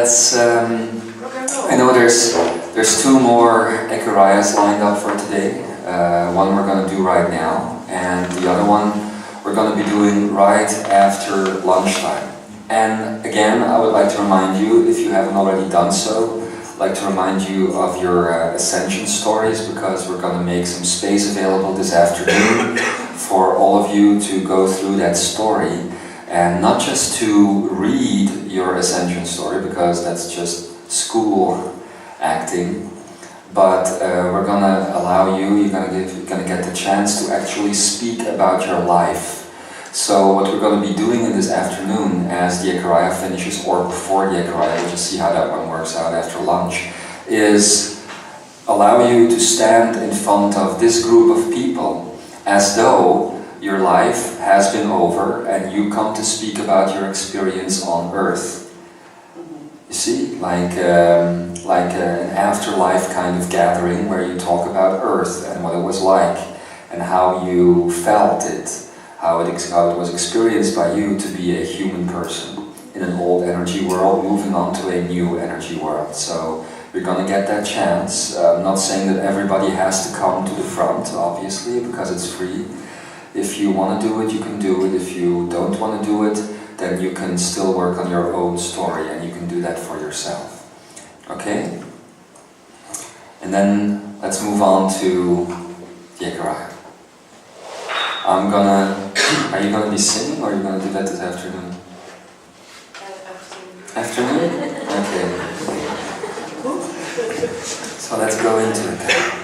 let's. I know there's two more Ekarias lined up for today. One we're going to do right now, and the other one we're going to be doing right after lunchtime. And again, I would like to remind you, if you haven't already done so, I'd like to remind you of your ascension stories, because we're going to make some space available this afternoon for all of you to go through that story, and not just to read your ascension story, because that's just school acting, but we're going to allow you, you're going to get the chance to actually speak about your life. So what we're going to be doing in this afternoon, as the Ekaria finishes, or before the Ekaria, we'll just see how that one works out after lunch, is allow you to stand in front of this group of people as though your life has been over and you come to speak about your experience on Earth. You see, like an afterlife kind of gathering where you talk about Earth and what it was like and how you felt it, how it was experienced by you to be a human person in an old energy world moving on to a new energy world. So you're going to get that chance. I'm not saying that everybody has to come to the front, obviously, because it's free. If you want to do it, you can do it. If you don't want to do it, then you can still work on your own story, and you can do that for yourself. Okay? And then let's move on to the Ekaria. Are you gonna be singing, or are you gonna do that this afternoon? Afternoon? Okay. So let's go into it then.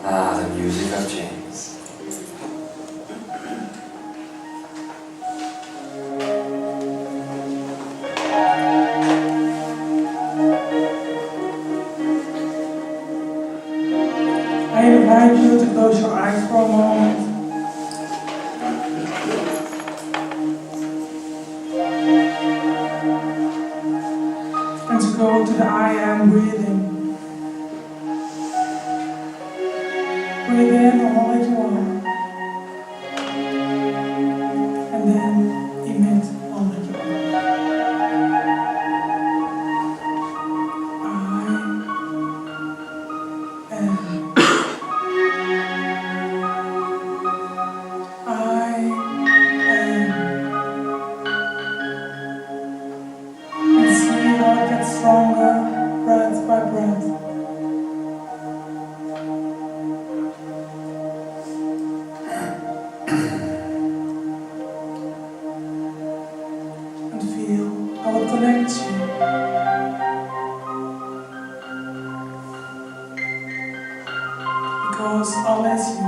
The music of James. I invite you to close your eyes for a moment. And to go to the I am breathing. Breathe in all that you are. And then emit all that you are. I am. Stronger, breath by breath. And feel how it connects you. Because all is you.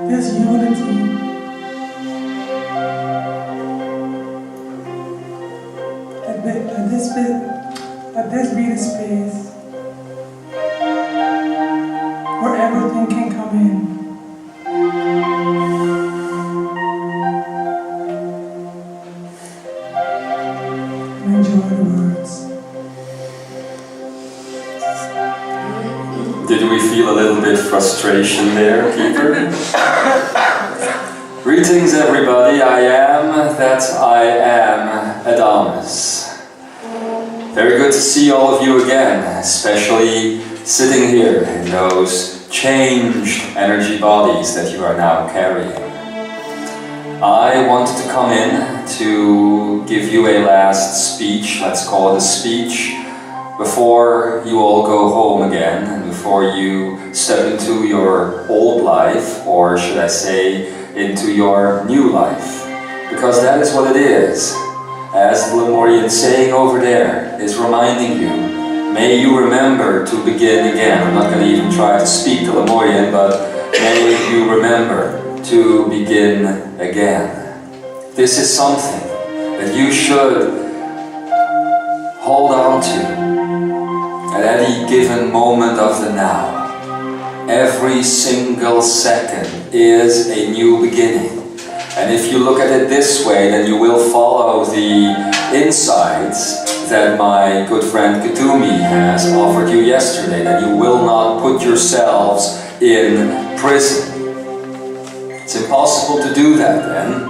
This unity, let this be the space where everything can come in. And enjoy the words. Did we feel a little bit frustration there, Peter? Greetings everybody, I am that I am Adamus. Very good to see all of you again, especially sitting here in those changed energy bodies that you are now carrying. I wanted to come in to give you a last speech, let's call it a speech, before you all go home again, and before you step into your old life, or should I say, into your new life. Because that is what it is. As the Lemurian saying over there is reminding you, may you remember to begin again. I'm not going to even try to speak to Lemurian, but may you remember to begin again. This is something that you should hold on to at any given moment of the now. Every single second is a new beginning. And if you look at it this way, then you will follow the insights that my good friend Katumi has offered you yesterday, that you will not put yourselves in prison. It's impossible to do that then.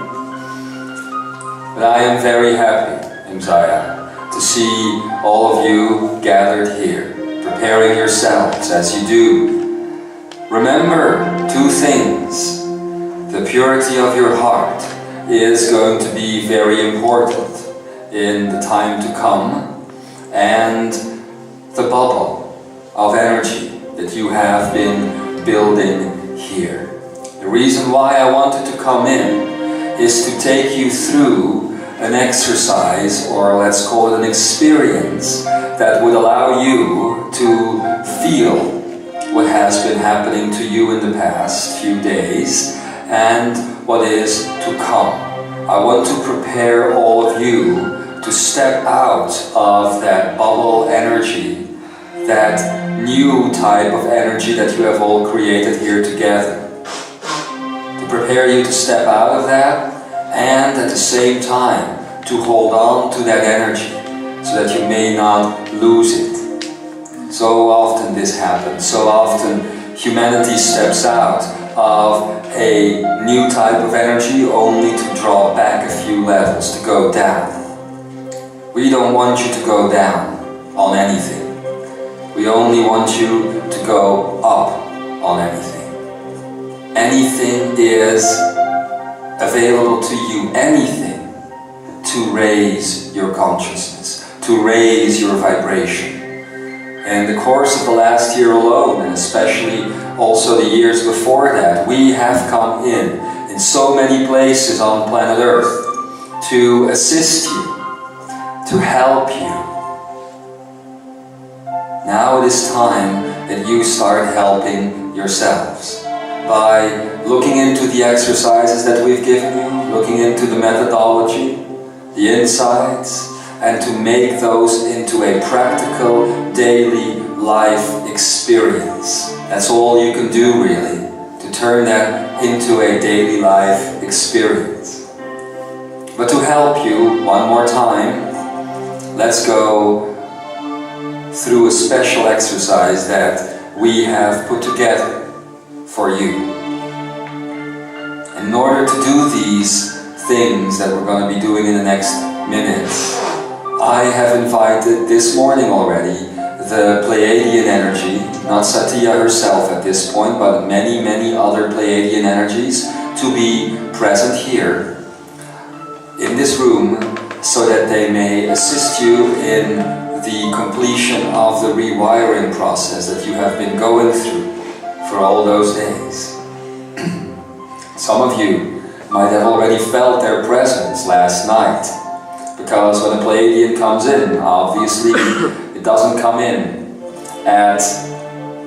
But I am very happy, Imzaia, to see all of you gathered here, preparing yourselves as you do. Remember two things. The purity of your heart is going to be very important in the time to come, and the bubble of energy that you have been building here. The reason why I wanted to come in is to take you through an exercise, or let's call it an experience, that would allow you to feel what has been happening to you in the past few days and what is to come. I want to prepare all of you to step out of that bubble energy, that new type of energy that you have all created here together. To prepare you to step out of that, and at the same time to hold on to that energy so that you may not lose it. So often this happens, so often humanity steps out of a new type of energy only to draw back a few levels, to go down. We don't want you to go down on anything. We only want you to go up on anything. Anything is available to you, anything to raise your consciousness, to raise your vibration. And in the course of the last year alone, and especially also the years before that, we have come in so many places on planet Earth to assist you, to help you. Now it is time that you start helping yourselves by looking into the exercises that we've given you, looking into the methodology, the insights, and to make those into a practical daily life experience. That's all you can do really, to turn that into a daily life experience. But to help you, one more time, let's go through a special exercise that we have put together for you. In order to do these things that we're going to be doing in the next minutes, I have invited this morning already the Pleiadean energy, not Satya herself at this point, but many other Pleiadean energies to be present here in this room so that they may assist you in the completion of the rewiring process that you have been going through for all those days. Some of you might have already felt their presence last night, because when a Pleiadian comes in, obviously it doesn't come in at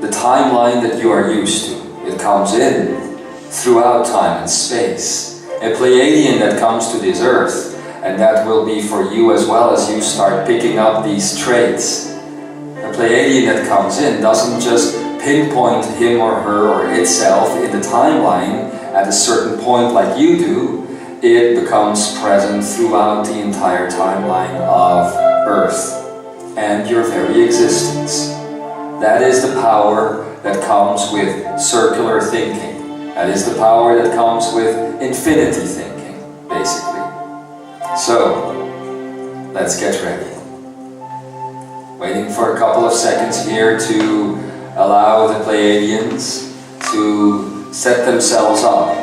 the timeline that you are used to. It comes in throughout time and space. A Pleiadian that comes to this earth, and that will be for you as well as you start picking up these traits. A Pleiadian that comes in doesn't just pinpoint him or her or itself in the timeline at a certain point like you do. It becomes present throughout the entire timeline of Earth and your very existence. That is the power that comes with circular thinking. That is the power that comes with infinity thinking, basically. So, let's get ready. Waiting for a couple of seconds here to allow the Pleiadians to set themselves up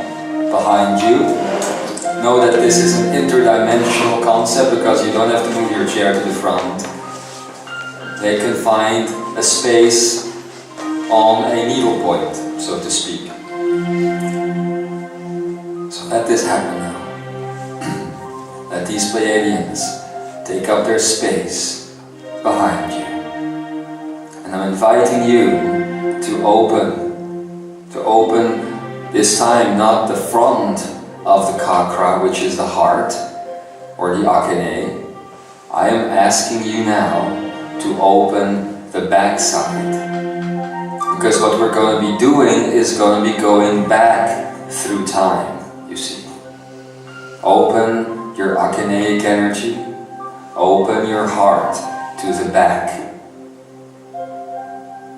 behind you. Know that this is an interdimensional concept because you don't have to move your chair to the front. They can find a space on a needle point, so to speak. So let this happen now. Let these Pleiadians take up their space behind you. And I'm inviting you to open this time not the front of the chakra, which is the heart, or the akene. I am asking you now to open the backside. Because what we're going to be doing is going to be going back through time, you see. Open your achineic energy. Open your heart to the back.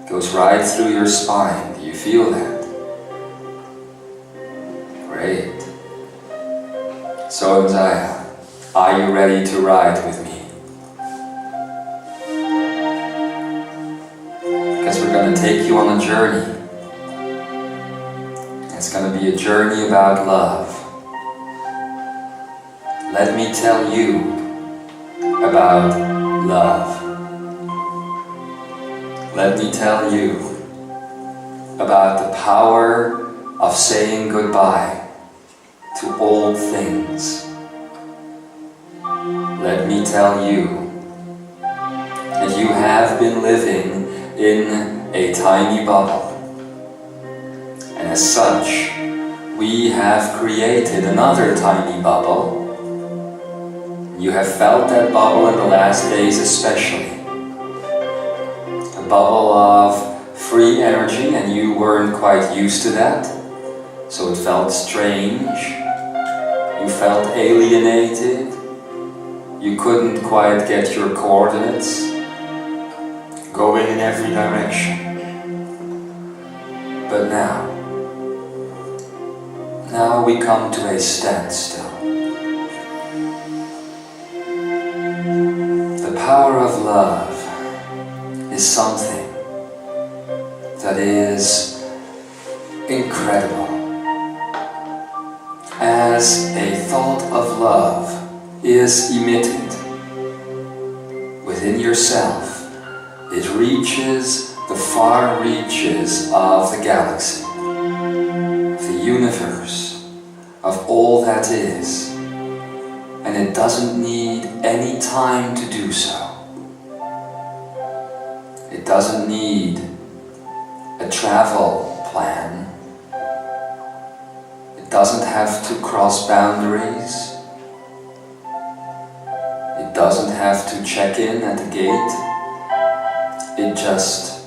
Goes right through your spine. Do you feel that? Great. So Imzaia, are you ready to ride with me? Because we're going to take you on a journey. It's going to be a journey about love. Let me tell you about love. Let me tell you about the power of saying goodbye to old things. Let me tell you that you have been living in a tiny bubble. And as such, we have created another tiny bubble. You have felt that bubble in the last days especially. A bubble of free energy, and you weren't quite used to that. So it felt strange. You felt alienated. You couldn't quite get your coordinates going in every direction. But now we come to a standstill. The power of love is something that is incredible. As a thought of love is emitted within yourself, it reaches the far reaches of the galaxy, the universe, of all that is, and it doesn't need any time to do so. It doesn't need a travel plan. It doesn't have to cross boundaries. It doesn't have to check in at the gate. It just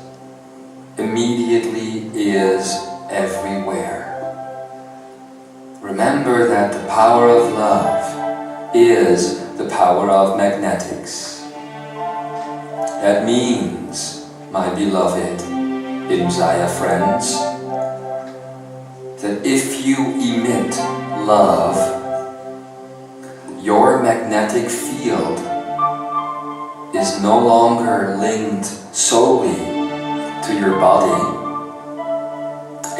immediately is everywhere. Remember that the power of love is the power of magnetics. That means, my beloved Imzaia friends, that if you emit love, your magnetic field is no longer linked solely to your body.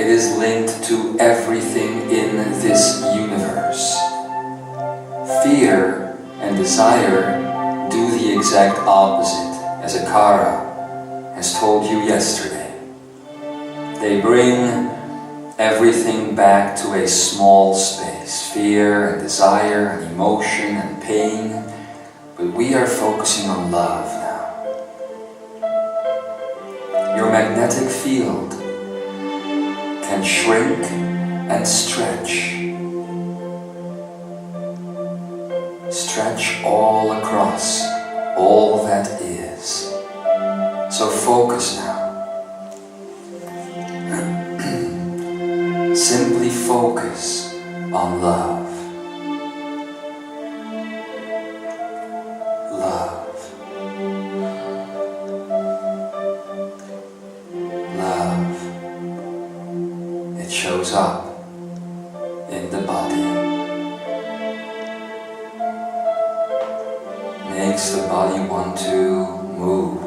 It is linked to everything in this universe. Fear and desire do the exact opposite, as Akara has told you yesterday. They bring everything back to a small space. Fear and desire and emotion and pain. But we are focusing on love now. Your magnetic field can shrink and stretch. Stretch all across all that is. So focus now. Simply focus on love. Love. Love. It shows up in the body. Makes the body want to move.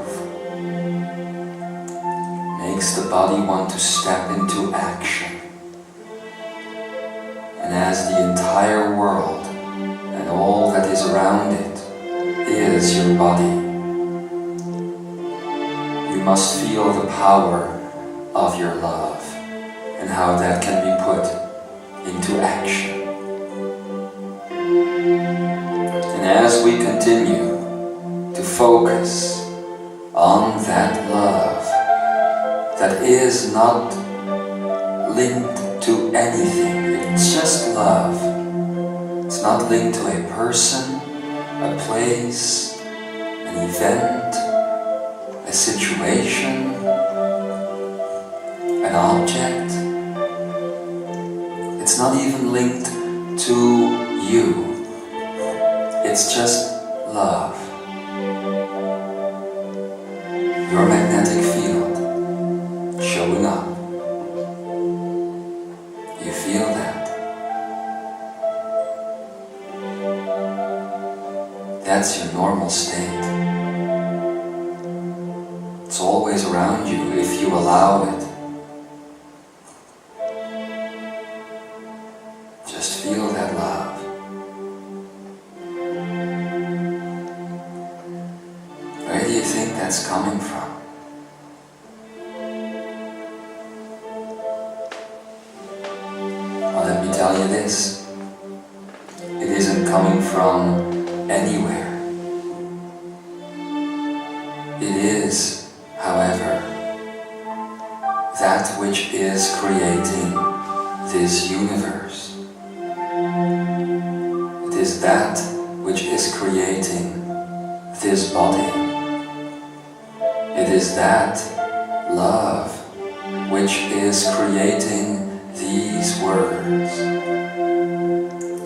Makes the body want to step into action. And as the entire world and all that is around it is your body, you must feel the power of your love and how that can be put into action. And as we continue to focus on that love that is not linked to anything, it's just love. It's not linked to a person, a place, an event, a situation, an object. It's not even linked to you. It's just love. Your magnetic field showing up. You feel that. That's your normal state. It's always around you if you allow it. Just feel that love. Where do you think that's coming from? Well, let me tell you this. It isn't coming from anywhere. It is, however, that which is creating this universe. It is that which is creating this body. It is that love which is creating these words.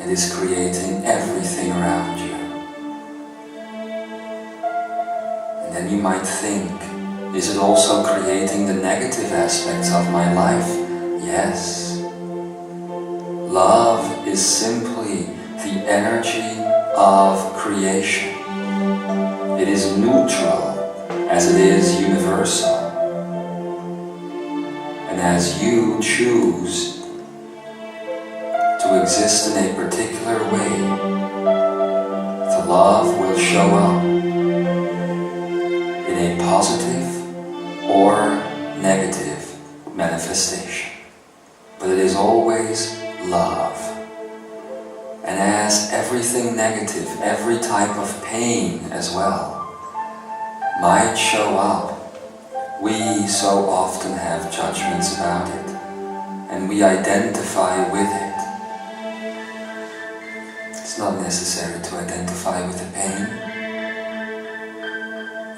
It is creating everything around you. And then you might think, is it also creating the negative aspects of my life? Yes. Love is simply the energy of creation. It is neutral as it is universal. And as you choose to exist in a particular way, the love will show up in a positive or negative manifestation. But it is always love. And as everything negative, every type of pain as well, might show up, we so often have judgments about it, and we identify with it. It's not necessary to identify with the pain.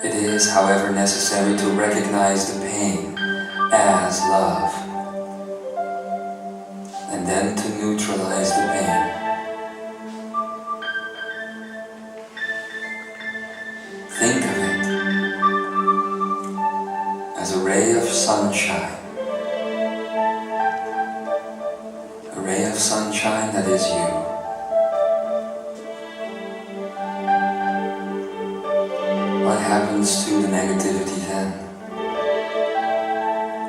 It is, however, necessary to recognize the pain as love, and then to neutralize the pain. Think of it as a ray of sunshine. A ray of sunshine that is you. What happens to the negativity then?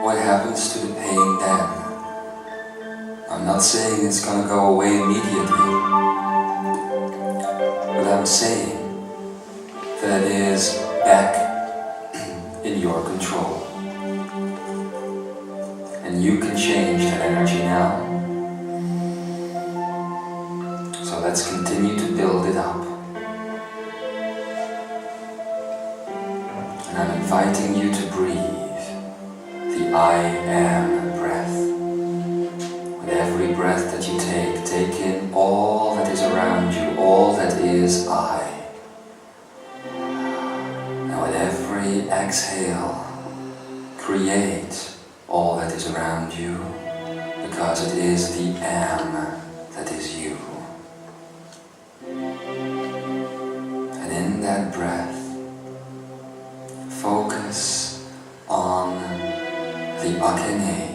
What happens to the pain then? I'm not saying it's going to go away immediately, but I'm saying that it is back in your control. And you can change that energy now. So let's continue to build it up. And I'm inviting you to breathe the I am breath. With every breath that you take in all that is around you, all that is I. And with every exhale, create all that is around you, because it is the am that is you. And in that breath, focus on the akene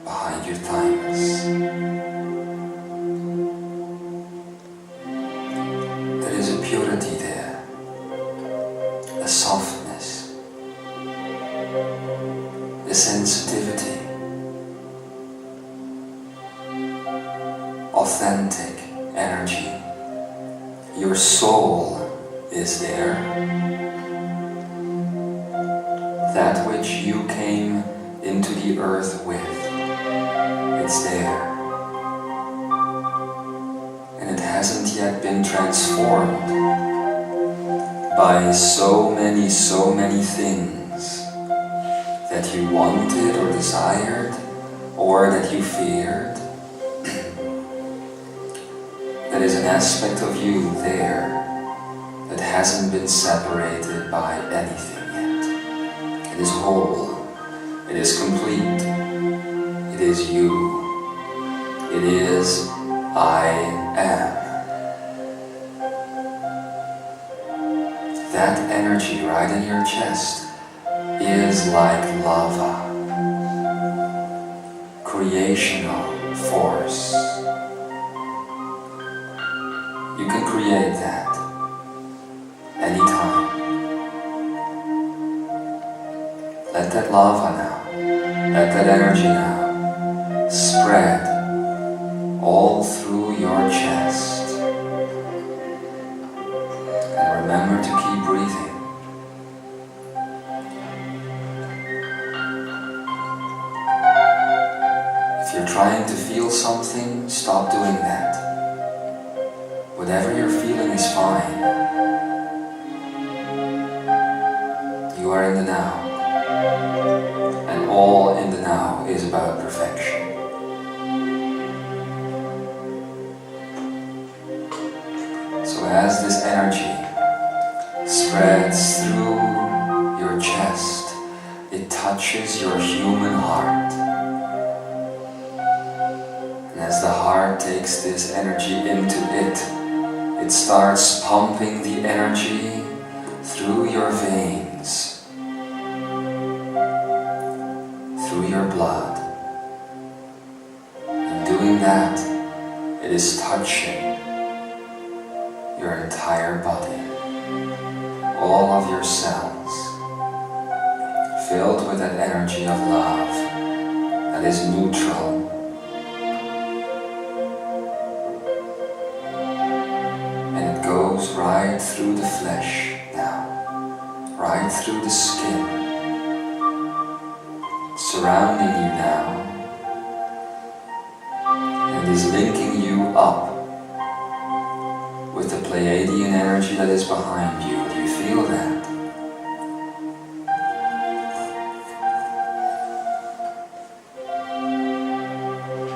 behind your thymus. There is a purity there, a softness, a sensitivity, authentic energy. Your soul is there. That which you came into the earth with, it's there. And it hasn't yet been transformed by so many things that you wanted or desired, or that you feared. There is an aspect of you there that hasn't been separated by anything yet. It is whole, it is complete, it is you, it is I am. That energy right in your chest is like lava, creational force. You can create that anytime. Let that lava now, let that energy now spread all through your chest. And remember to keep breathing. If you're trying to feel something, stop doing that. Whatever you're feeling is fine. You are in the now. And all in the now is about perfection. So as this energy spreads through your chest, it touches your human heart. And as the heart takes this energy into it, it starts pumping the energy through your veins, through your blood. In doing that, it is touching your entire body, all of your cells, filled with that energy of love that is neutral. And it goes right through the flesh now, right through the skin, surrounding you now, and is linking you up with the Pleiadean energy that is behind you. Do you feel that?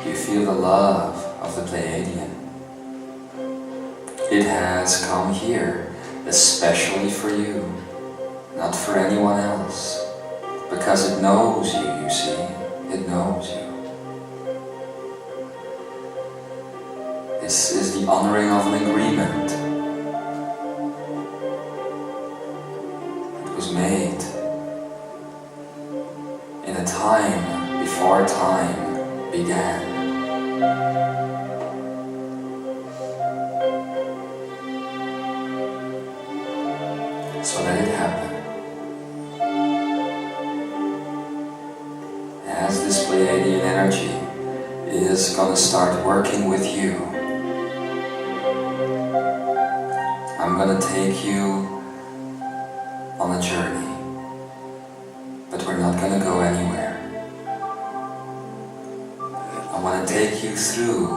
Do you feel the love of the Pleiadean? It has come here especially for you, not for anyone else, because it knows you, you see, it knows you. This is the honoring of an agreement. It was made in a time before time began. So let it happen. As this Pleiadean energy is going to start working with you, I'm going to take you on a journey, but we're not going to go anywhere. I want to take you through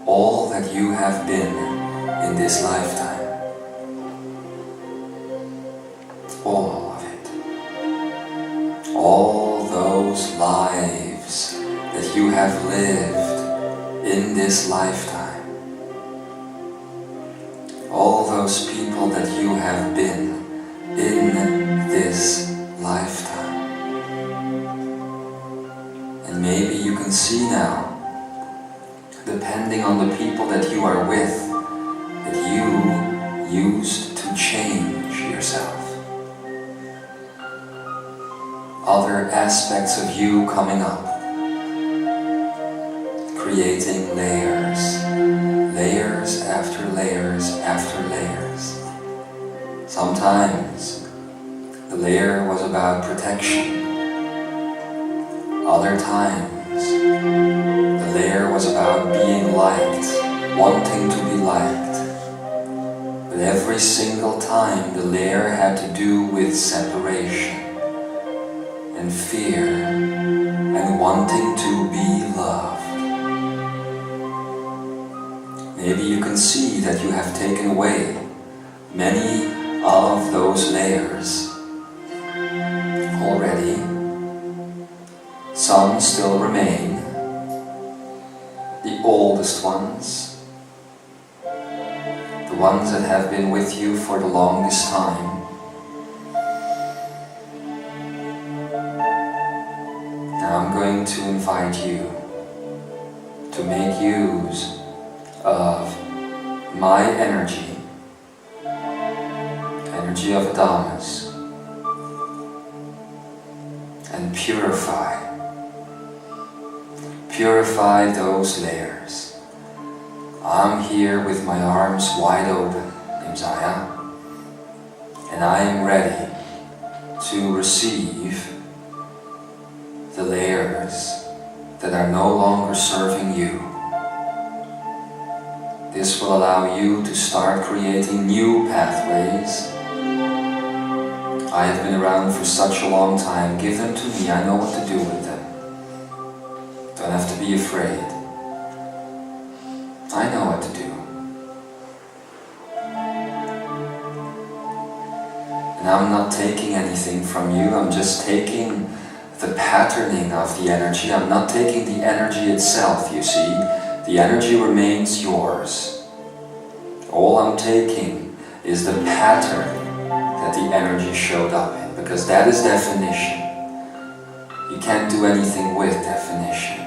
all that you have been in this lifetime. All of it. All those lives that you have lived in this lifetime. All those people that you have been in this lifetime. And maybe you can see now, depending on the people that you are with, that you used to change yourself. Other aspects of you coming up, creating layers, layers after layers after layers. Sometimes the layer was about protection. Other times the layer was about being liked, wanting to be liked. But every single time the layer had to do with separation and fear and wanting to be loved. Maybe you can see that you have taken away many of those layers already. Some still remain, the oldest ones, the ones that have been with you for the longest time. Now I'm going to invite you to make use of my energy, energy of Adamus, and purify those layers. I'm here with my arms wide open, Imzaia, and I am ready to receive the layers that are no longer serving you. This will allow you to start creating new pathways. I have been around for such a long time. Give them to me. I know what to do with them. Don't have to be afraid. I know what to do. And I'm not taking anything from you. I'm just taking the patterning of the energy. I'm not taking the energy itself, you see. The energy remains yours. All I'm taking is the pattern that the energy showed up in, because that is definition. You can't do anything with definition.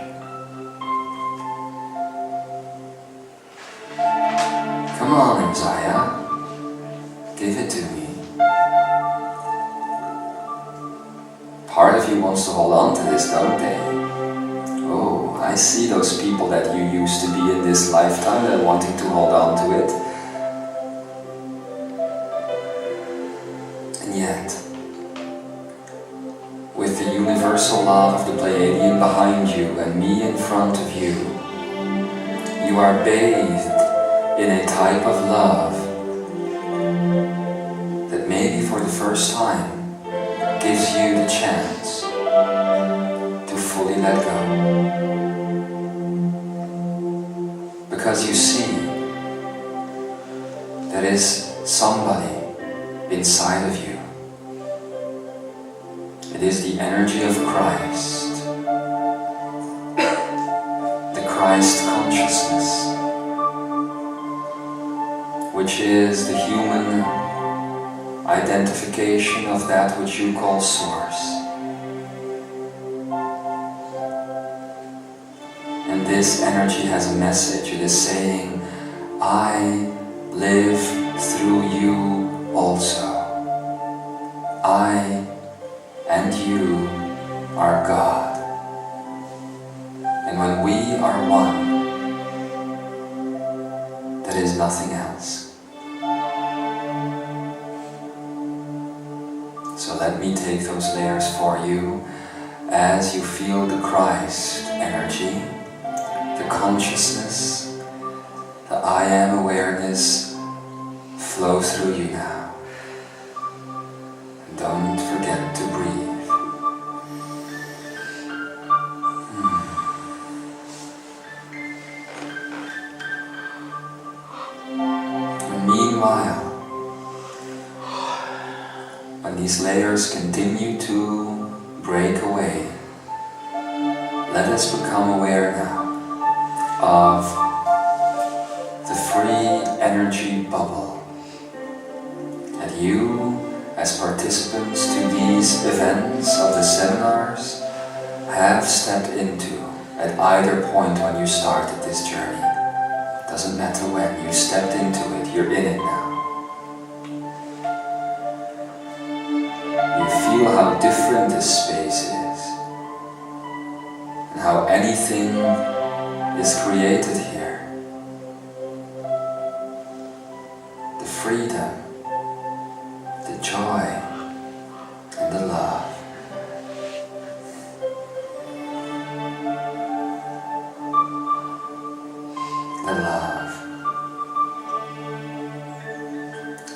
Come on, Imzaia. Give it to me. Part of you wants to hold on to this, don't they? Oh, I see those people that you used to be in this lifetime that are wanting to hold on to it. And yet, with the universal love of the Pleiadean behind you and me in front of you, you are bathed in a type of love that maybe for the first time gives you the chance to fully let go. Because you see, there is somebody inside of you. It is the energy of Christ, the Christ consciousness, which is the human identification of that which you call Source. And this energy has a message. It is saying, I live through you also. I and you are God. And when we are one, there is nothing else. So let me take those layers for you as you feel the Christ energy, the consciousness, the I am awareness flow through you now. And don't forget to breathe. And meanwhile, when these layers continue to break away, let us become aware now of the free energy bubble that you, as participants to these events of the seminars, have stepped into at either point when you started this journey. It doesn't matter when, you stepped into it, you're in it now. Feel how different this space is, and how anything is created here. The freedom, the joy, and the love. The love.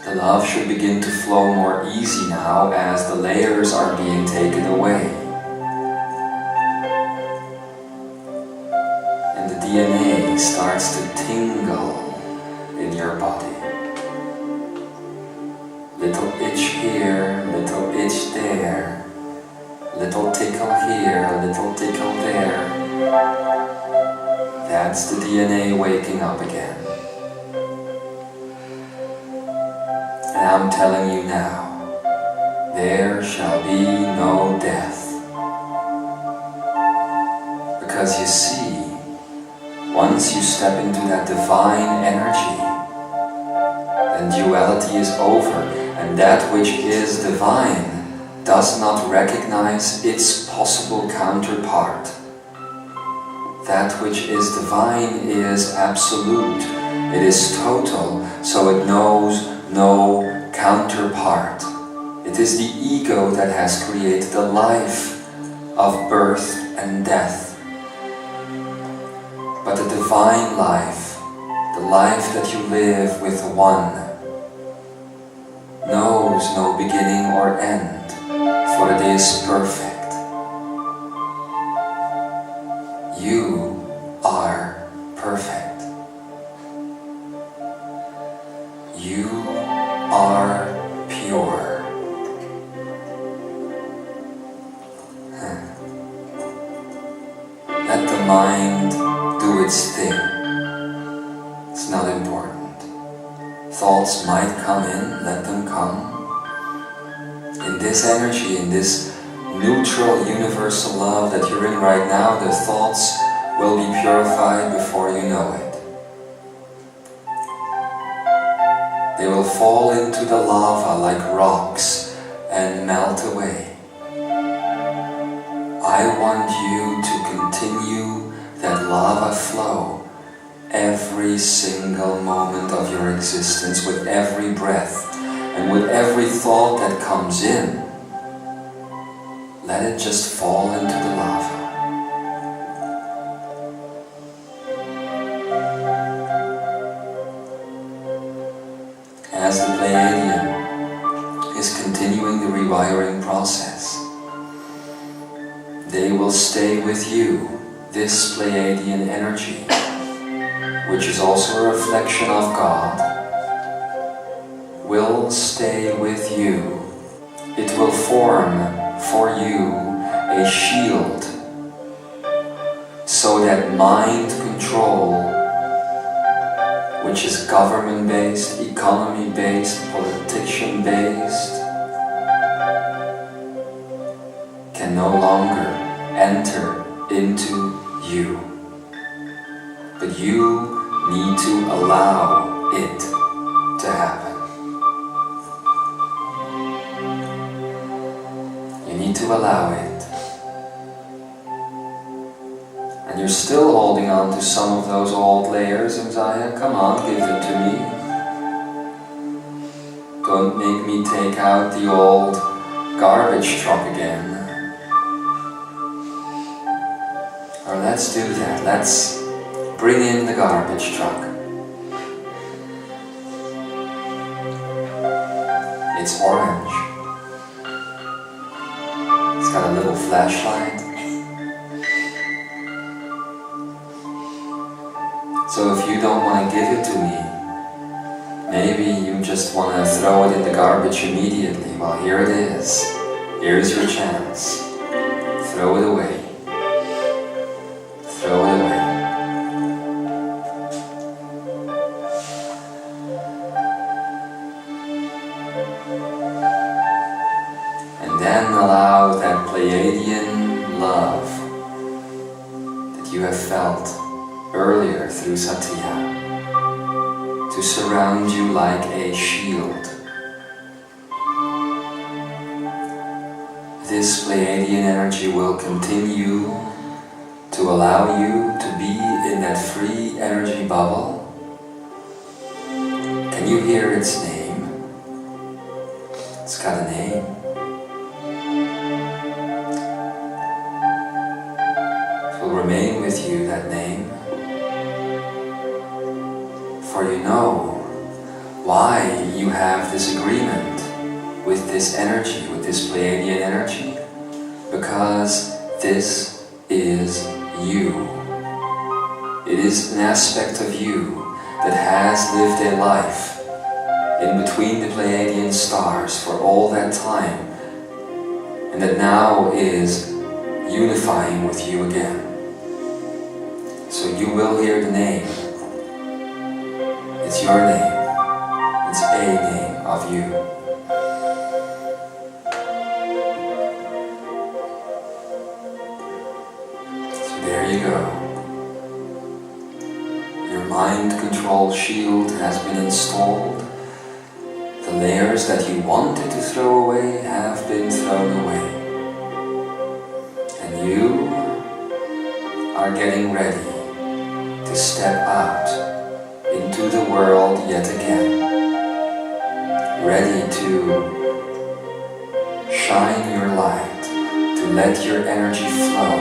The love should begin to flow more easy now as the layers are being taken away. And the DNA starts to tingle in your body. Little itch here, little itch there, little tickle here, little tickle there. That's the DNA waking up again. And I'm telling you now, there shall be no death. Because you see, once you step into that divine energy, then duality is over, and that which is divine does not recognize its possible counterpart. That which is divine is absolute, it is total, so it knows no counterpart. It is the ego that has created the life of birth and death. But the divine life, the life that you live with one, knows no beginning or end, for it is perfect. You are perfect. You are pure. Let the mind do its thing. It's not important. Thoughts might come in, let them come. In this energy, in this neutral universal love that you're in right now, the thoughts will be purified before you know it. They will fall into the lava like rocks and melt away. I want you to continue that lava flow every single moment of your existence, with every breath and with every thought that comes in. Let it just fall into the lava. As the Pleiadian is continuing the rewiring process, they will stay with you. This Pleiadian energy, which is also a reflection of God, will stay with you. It will form for you a shield, so that mind control, which is government-based, economy-based, politician-based, can no longer enter into you. But you need to allow it to happen. You need to allow it. And you're still holding on to some of those old layers, Imzaia. Come on, give them to me. Don't make me take out the old garbage truck again. Or let's do that. Let's bring in the garbage truck. It's orange. It's got a little flashlight. So if you don't want to give it to me, maybe you just want to throw it in the garbage immediately. Well, here it is. Here's your chance. Throw it away. Throw it away. And then allow that Pleiadian love that you have felt earlier through Satya to surround you like a shield. This Pleiadian energy will continue to allow you to be in that free energy bubble. Can you hear its name? It's got a name. It will remain with you, that name. For you know why you have this agreement with this energy, with this Pleiadian energy. Because this is you. It is an aspect of you that has lived a life in between the Pleiadian stars for all that time, and that now is unifying with you again. So you will hear the name. It's your name. It's a name of you. There you go. mind control shield has been installed. The layers that you wanted to throw away have been thrown away. And you are getting ready to step out into the world yet again. Ready to shine your light, to let your energy flow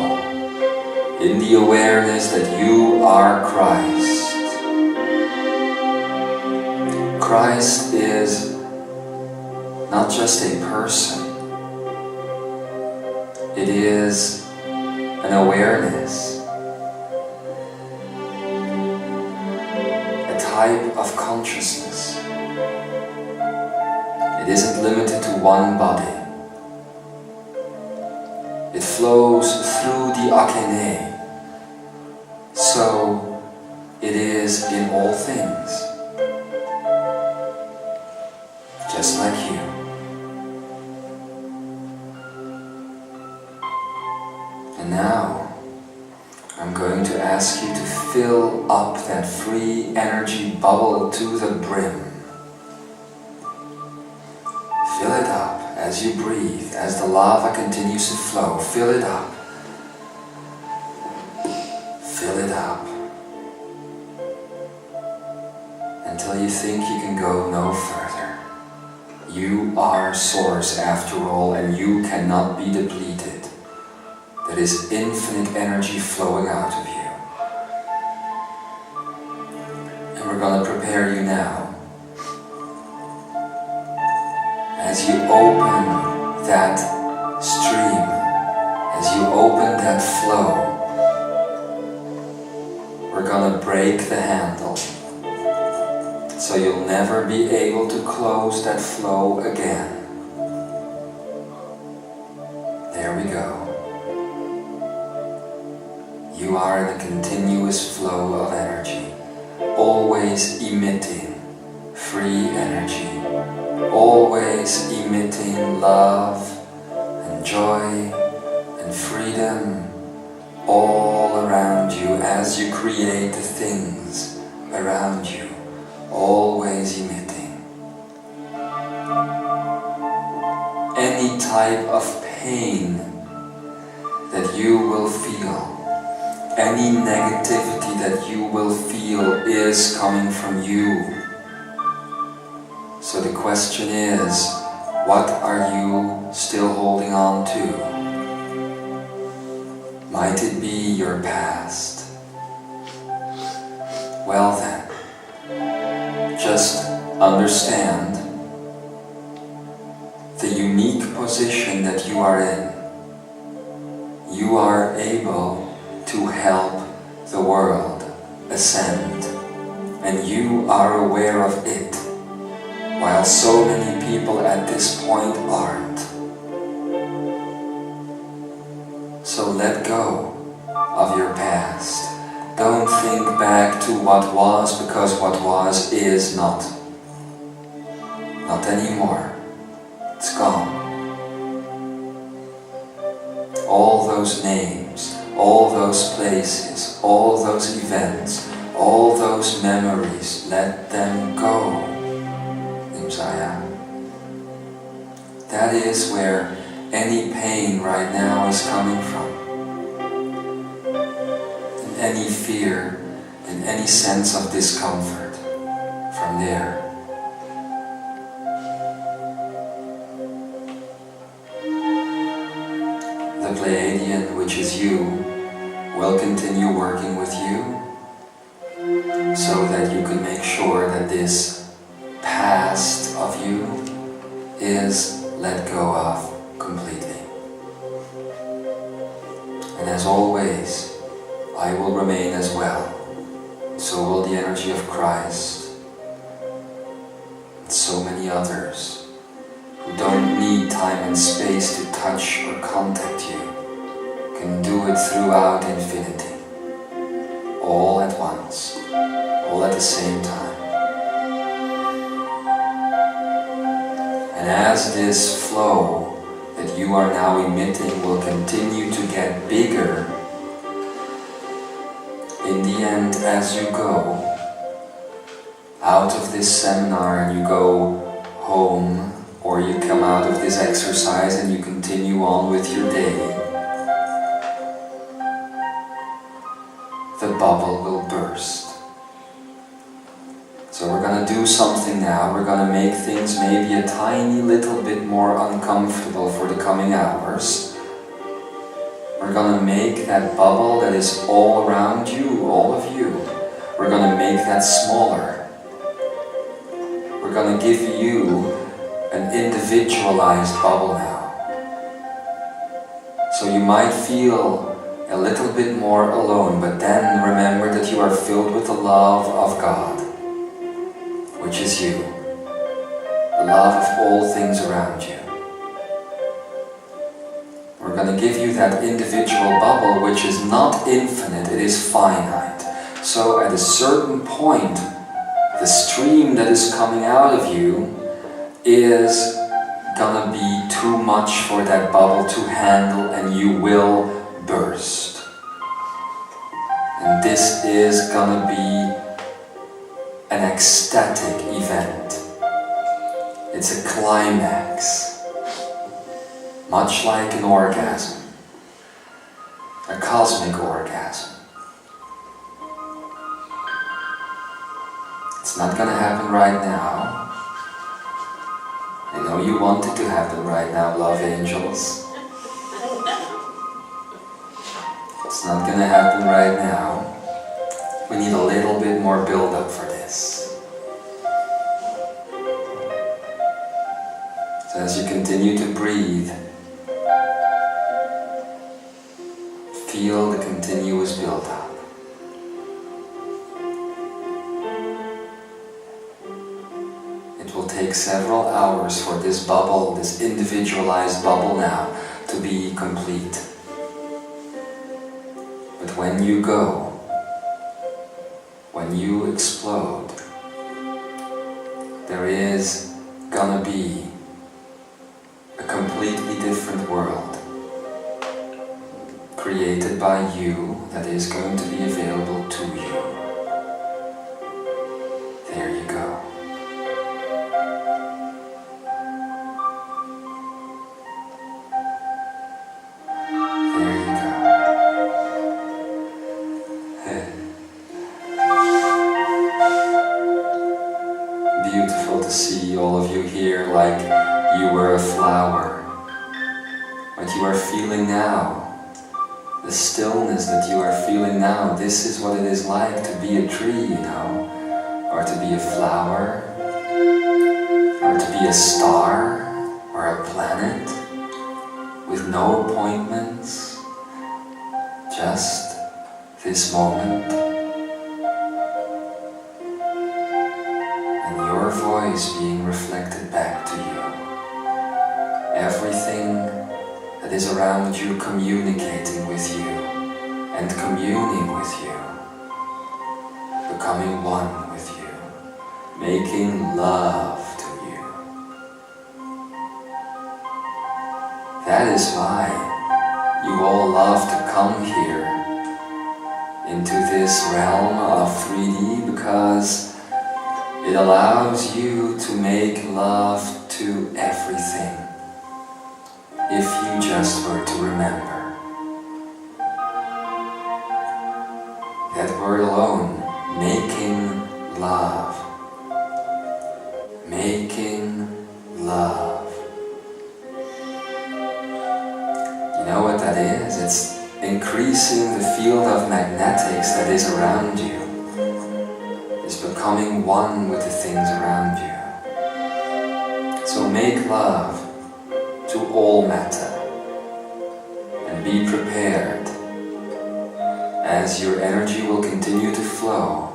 in the awareness that you are Christ. Christ is not just a person, it is an awareness, a type of consciousness. It isn't limited to one body. It flows through the Akene, so it is in all things, just like you. And now, I'm going to ask you to fill up that free energy bubble to the brim. Fill it up as you breathe, as the lava continues to flow. Fill it up. Fill it up. Until you think you can go no further. You are Source after all, and you cannot be depleted. There is infinite energy flowing out of you. And we're going to prepare you now. As you open that stream, as you open that flow, we're going to break the handle. So you'll never be able to close that flow again. There we go. You are in a continuous flow of energy, always emitting free energy, always emitting love and joy and freedom all around you as you create the things around you, always emitting. Any type of pain that you will feel, any negativity that you will feel is coming from you. So the question is, what are you still holding on to? Might it be your past? Well then, just understand the unique position that you are in. You are able to help the world ascend, and you are aware of it, while so many people at this point aren't. So let go of your past. Don't think back to what was, because what was is not. Not anymore. It's gone. All those names, all those places, all those events, all those memories, let them go. Imzaia. That is where any pain right now is coming from. And any fear and any sense of discomfort from there. The Pleiadean, which is you, will continue working with you so that you can make sure that this past of you is let go of completely. And as always, I will remain as well. So will the energy of Christ and so many others who don't need time and space to touch or contact you, can do it throughout infinity, all at once, all at the same time. And as this flow that you are now emitting will continue to get bigger, in the end, as you go, out of this seminar and you go home, or you come out of this exercise and you continue on with your day, the bubble will burst. So we're going to do something now. We're going to make things maybe a tiny little bit more uncomfortable for the coming hours. We're going to make that bubble that is all around you, all of you, we're going to make that smaller. We're going to give you an individualized bubble now. So you might feel a little bit more alone, but then remember that you are filled with the love of God, which is you, the love of all things around you. We're going to give you that individual bubble, which is not infinite, it is finite. So at a certain point, the stream that is coming out of you is gonna be too much for that bubble to handle, and you will burst. And this is gonna be an ecstatic event. It's a climax, much like an orgasm, a cosmic orgasm. It's not gonna happen right now. I know you want it to happen right now, love angels. It's not gonna happen right now. We need a little bit more build-up for this. So as you continue to breathe, feel the continuous build-up. It will take several hours for this bubble, this individualized bubble now, to be complete. But when you go, when you explode, there is gonna be a completely different world created by you that is going to be available to you. There you go. There you go. Beautiful to see all of you here like you were a flower. What you are feeling now, the stillness that you are feeling now, this is what it is like to be a tree, you know, or to be a flower, or to be a star, or a planet, with no appointments, just this moment, and your voice being reflected back to you. Everything that is around you communicating with you and communing with you, becoming one with you, making love to you. That is why you all love to come here into this realm of 3D, because it allows you to make love to everything. If you just were to remember that word alone, making love. Making love. You know what that is? It's increasing the field of magnetics that is around you. It's becoming one with the things around you. So make love to all matter, and be prepared as your energy will continue to flow,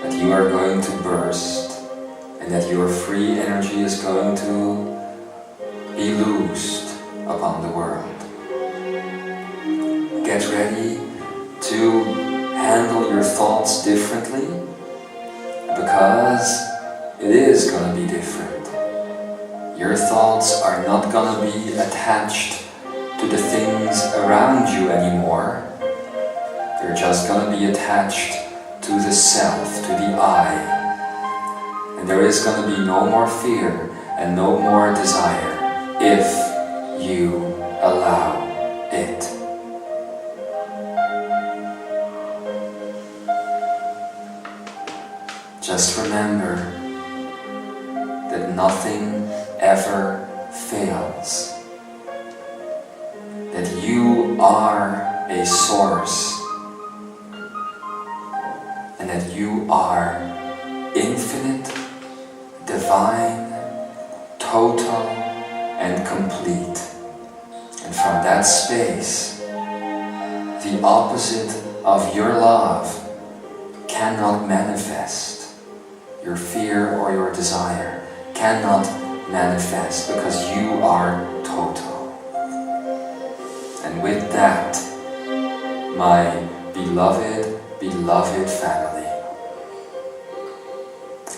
that you are going to burst, and that your free energy is going to be loosed upon the world. Get ready to handle your thoughts differently, because it is going to be different. Your thoughts are not going to be attached to the things around you anymore. They're just going to be attached to the self, to the I, And there is going to be no more fear and no more desire if you allow it. Just remember that nothing ever fails. That you are a source. And that you are infinite, divine, total, and complete. And from that space, the opposite of your love cannot manifest. Your fear or your desire cannot manifest because you are total. And with that, my beloved family,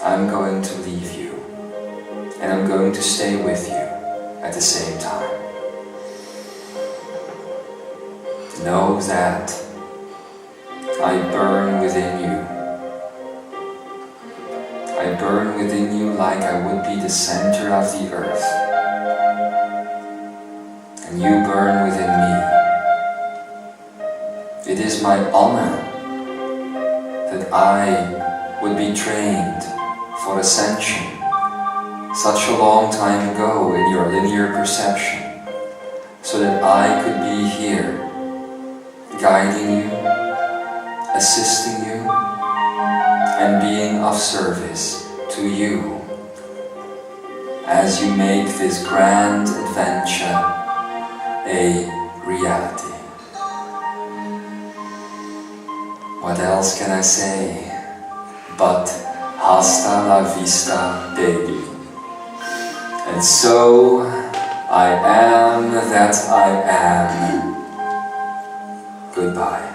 I'm going to leave you, and I'm going to stay with you at the same time. Know that I burn within you. I burn within you like I would be the center of the earth. And you burn within me. It is my honor that I would be trained for ascension such a long time ago in your linear perception, so that I could be here guiding you, assisting you, and being of service to you as you make this grand adventure a reality. What else can I say but hasta la vista, baby? And so I am that I am. Goodbye.